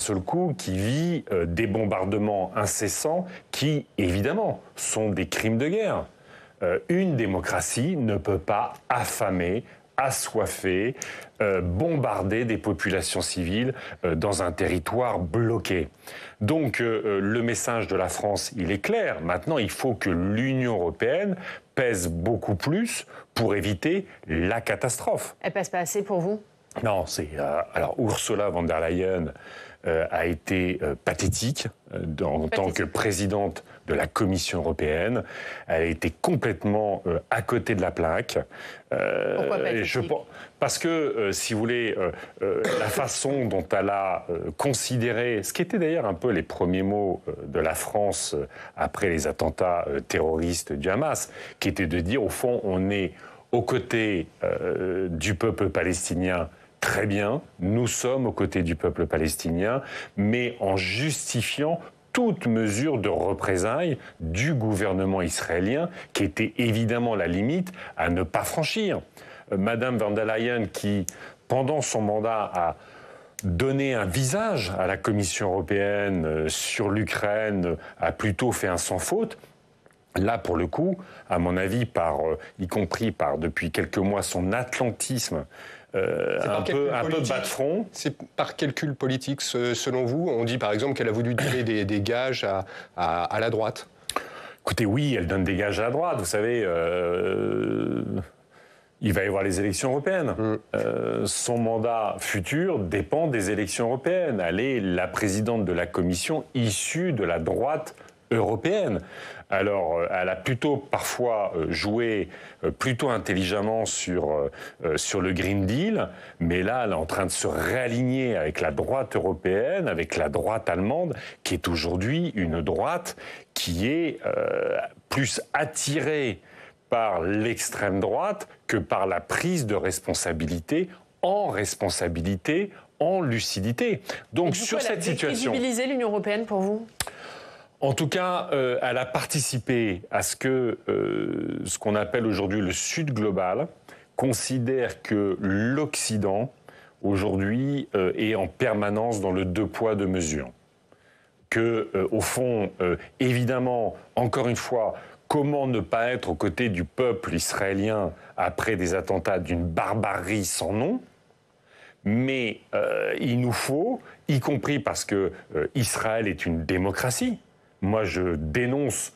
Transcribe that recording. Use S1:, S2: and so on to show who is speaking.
S1: seul coup, qui vit des bombardements incessants qui, évidemment, sont des crimes de guerre. Une démocratie ne peut pas affamer, assoiffer, bombarder des populations civiles dans un territoire bloqué. Donc le message de la France, il est clair. Maintenant, il faut que l'Union européenne pèse beaucoup plus pour éviter la catastrophe.
S2: Elle pèse pas assez pour vous ?
S1: Non, alors Ursula von der Leyen a été pathétique en tant que présidente de la Commission européenne. Elle a été complètement à côté de la plaque.
S2: Pourquoi pathétique ?
S1: Parce que, si vous voulez, la façon dont elle a considéré, ce qui était d'ailleurs un peu les premiers mots de la France après les attentats terroristes du Hamas, qui était de dire, au fond, on est aux côtés du peuple palestinien. Très bien, nous sommes aux côtés du peuple palestinien, mais en justifiant toute mesure de représailles du gouvernement israélien, qui était évidemment la limite à ne pas franchir. Madame von der Leyen, qui, pendant son mandat, a donné un visage à la Commission européenne sur l'Ukraine, a plutôt fait un sans faute. Là, pour le coup, à mon avis, y compris depuis quelques mois, son atlantisme, un peu bas de front.
S3: C'est par calcul politique, selon vous? On dit par exemple qu'elle a voulu donner des gages à la droite.
S1: Écoutez, oui, elle donne des gages à la droite. Vous savez, il va y avoir les élections européennes. Son mandat futur dépend des élections européennes. Elle est la présidente de la Commission issue de la droite européenne. Alors, elle a plutôt parfois joué plutôt intelligemment sur le Green Deal, mais là, elle est en train de se réaligner avec la droite européenne, avec la droite allemande, qui est aujourd'hui une droite qui est plus attirée par l'extrême droite que par la prise de responsabilité, en lucidité. Donc, sur cette situation...
S2: Elle a décrédibilisé l'Union européenne pour vous ?
S1: En tout cas, elle a participé à ce qu'on appelle aujourd'hui le Sud global considère que l'Occident, aujourd'hui, est en permanence dans le deux poids, deux mesures. Au fond, évidemment, encore une fois, comment ne pas être aux côtés du peuple israélien après des attentats d'une barbarie sans nom ? Mais il nous faut, y compris parce que Israël est une démocratie. Moi, je dénonce